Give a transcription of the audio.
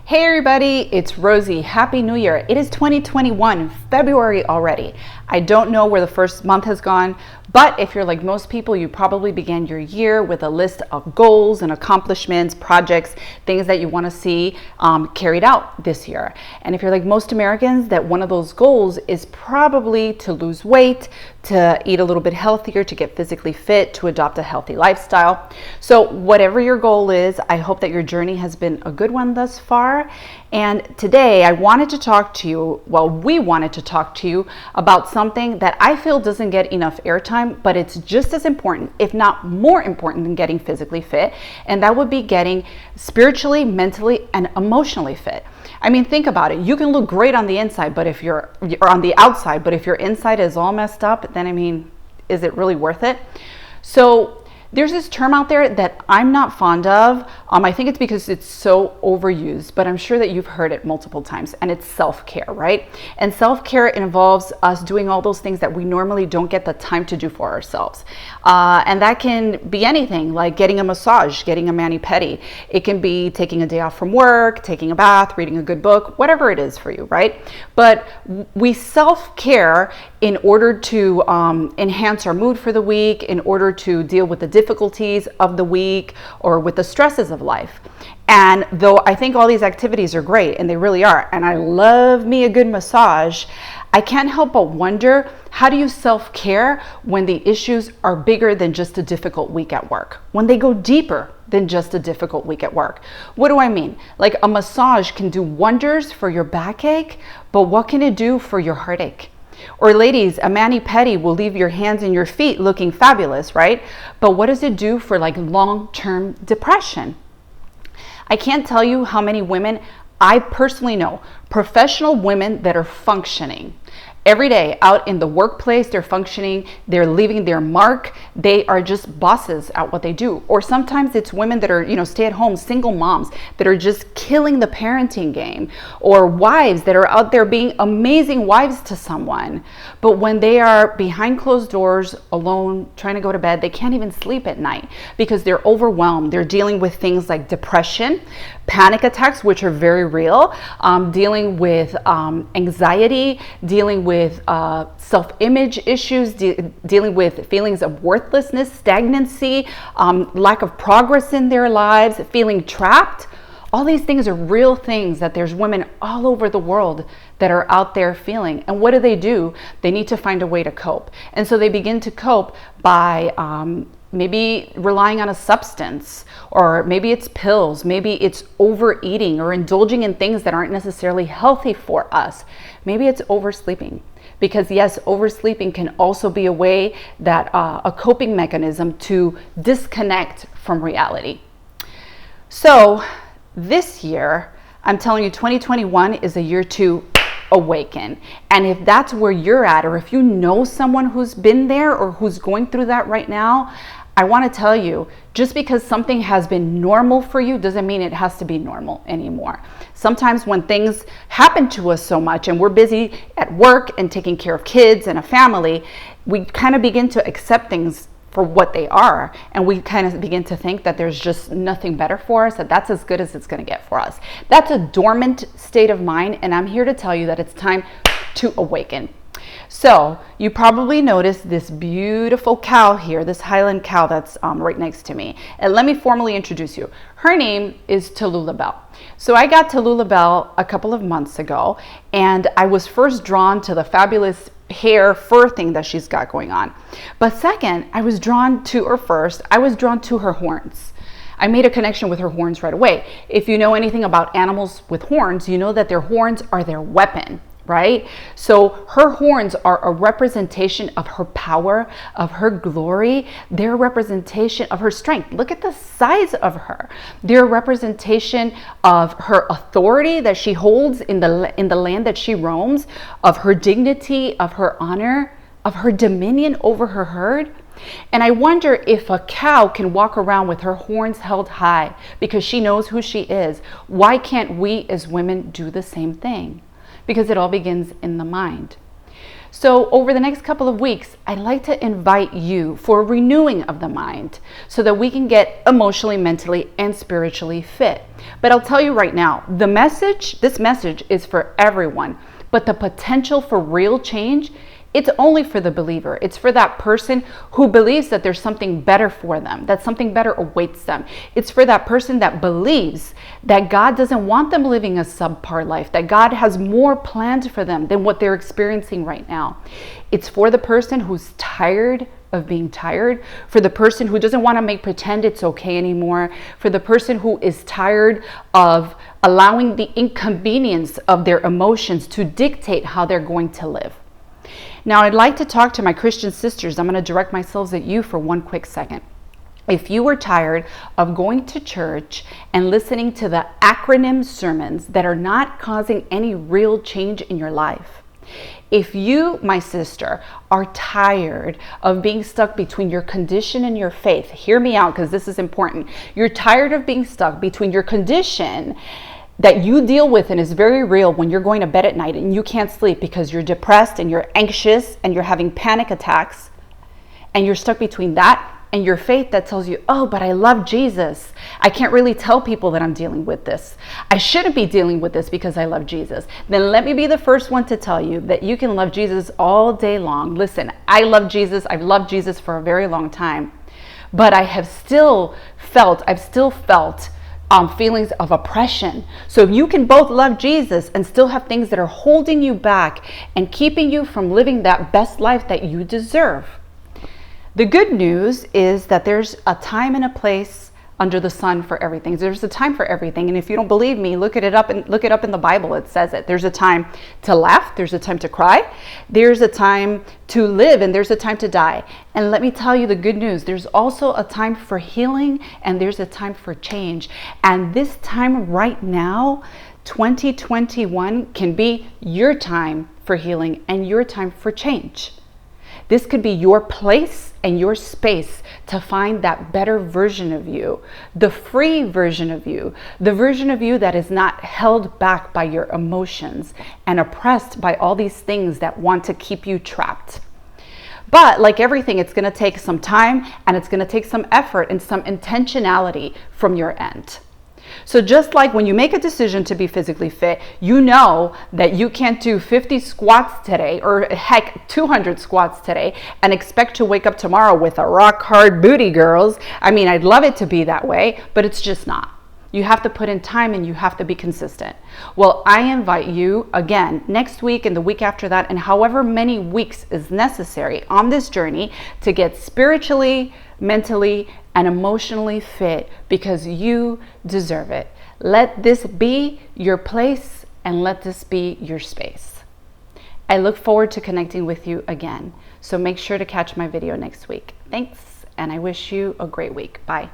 Hey everybody, it's Rosie. Happy New Year. It is 2021, February already. I don't know where the first month has gone, but if you're like most people, you probably began your year with a list of goals and accomplishments, projects, things that you want to see carried out this year. And if you're like most Americans, that one of those goals is probably to lose weight, to eat a little bit healthier, to get physically fit, to adopt a healthy lifestyle. So whatever your goal is, I hope that your journey has been a good one thus far. And today I wanted to talk to you, we wanted to talk to you about something that I feel doesn't get enough airtime, but it's just as important, if not more important than getting physically fit. And that would be getting spiritually, mentally, and emotionally fit. I mean, think about it. You can look great on the inside, but if you're on the outside, but if your inside is all messed up, then I mean, is it really worth it? So there's this term out there that I'm not fond of. I think it's because it's so overused, but I'm sure that you've heard it multiple times, and it's self-care, right? And self-care involves us doing all those things that we normally don't get the time to do for ourselves. And that can be anything, like getting a massage, getting a mani-pedi. It can be taking a day off from work, taking a bath, reading a good book, whatever it is for you, right? But we self-care in order to enhance our mood for the week, in order to deal with the difficulties of the week or with the stresses of life. And though I think all these activities are great, and they really are, and I love me a good massage, I can't help but wonder, how do you self-care when the issues are bigger than just a difficult week at work? When they go deeper than just a difficult week at work? What do I mean? Like, a massage can do wonders for your backache, but what can it do for your heartache? Or ladies, a mani-pedi will leave your hands and your feet looking fabulous, right? But what does it do for like long-term depression? I can't tell you how many women I personally know, professional women that are functioning every day out in the workplace. They're functioning, they're leaving their mark, they are just bosses at what they do. Or sometimes it's women that are, stay-at-home single moms that are just killing the parenting game, or wives that are out there being amazing wives to someone. But when they are behind closed doors, alone, trying to go to bed, they can't even sleep at night because they're overwhelmed. They're dealing with things like depression, panic attacks, which are very real, dealing with anxiety, dealing with self-image issues, dealing with feelings of worthlessness, stagnancy, lack of progress in their lives, feeling trapped. All these things are real things that there's women all over the world that are out there feeling. And what do? They need to find a way to cope. And so they begin to cope by maybe relying on a substance, or maybe it's pills, maybe it's overeating or indulging in things that aren't necessarily healthy for us. Maybe it's oversleeping, because yes, oversleeping can also be a way that a coping mechanism to disconnect from reality. So this year, I'm telling you, 2021 is a year to awaken. And if that's where you're at, or if you know someone who's been there or who's going through that right now, I want to tell you, just because something has been normal for you doesn't mean it has to be normal anymore. Sometimes when things happen to us so much and we're busy at work and taking care of kids and a family, we kind of begin to accept things for what they are, and we kind of begin to think that there's just nothing better for us, that that's as good as it's going to get for us. That's a dormant state of mind, and I'm here to tell you that it's time to awaken. So you probably noticed this beautiful cow here, this Highland cow that's right next to me. And let me formally introduce you. Her name is Tallulah Bell. So I got Tallulah Bell a couple of months ago, and I was first drawn to the fabulous hair fur thing that she's got going on. But second, I was drawn to her horns. I made a connection with her horns right away. If you know anything about animals with horns, you know that their horns are their weapon, right? So her horns are a representation of her power, of her glory. They're a representation of her strength. Look at the size of her. They're a representation of her authority that she holds in the land that she roams, of her dignity, of her honor, of her dominion over her herd. And I wonder if a cow can walk around with her horns held high because she knows who she is. Why can't we as women do the same thing? Because it all begins in the mind. So over the next couple of weeks, I'd like to invite you for a renewing of the mind so that we can get emotionally, mentally, and spiritually fit. But I'll tell you right now, this message is for everyone, but the potential for real change, it's only for the believer. It's for that person who believes that there's something better for them, that something better awaits them. It's for that person that believes that God doesn't want them living a subpar life, that God has more planned for them than what they're experiencing right now. It's for the person who's tired of being tired, for the person who doesn't want to make pretend it's okay anymore, for the person who is tired of allowing the inconvenience of their emotions to dictate how they're going to live. Now, I'd like to talk to my Christian sisters. I'm going to direct myself at you for one quick second. If you were tired of going to church and listening to the acronym sermons that are not causing any real change in your life, if you, my sister, are tired of being stuck between your condition and your faith, hear me out because this is important. You're tired of being stuck between your condition that you deal with and is very real when you're going to bed at night and you can't sleep because you're depressed and you're anxious and you're having panic attacks, and you're stuck between that and your faith that tells you, oh, but I love Jesus. I can't really tell people that I'm dealing with this. I shouldn't be dealing with this because I love Jesus. Then let me be the first one to tell you that you can love Jesus all day long. Listen, I love Jesus. I've loved Jesus for a very long time, but I've still felt feelings of oppression. So if you can both love Jesus and still have things that are holding you back and keeping you from living that best life that you deserve. The good news is that there's a time and a place under the sun for everything. There's a time for everything. And if you don't believe me, look it up in the Bible. It says it. There's a time to laugh. There's a time to cry. There's a time to live, and there's a time to die. And let me tell you the good news. There's also a time for healing, and there's a time for change. And this time right now, 2021, can be your time for healing and your time for change. This could be your place and your space to find that better version of you, the free version of you, the version of you that is not held back by your emotions and oppressed by all these things that want to keep you trapped. But like everything, it's going to take some time and it's going to take some effort and some intentionality from your end. So just like when you make a decision to be physically fit, you know that you can't do 50 squats today or heck 200 squats today and expect to wake up tomorrow with a rock hard booty, girls. I mean, I'd love it to be that way, but it's just not. You have to put in time and you have to be consistent. Well, I invite you again next week and the week after that and however many weeks is necessary on this journey to get spiritually, mentally, and emotionally fit because you deserve it. Let this be your place and let this be your space. I look forward to connecting with you again. So make sure to catch my video next week. Thanks, and I wish you a great week. Bye.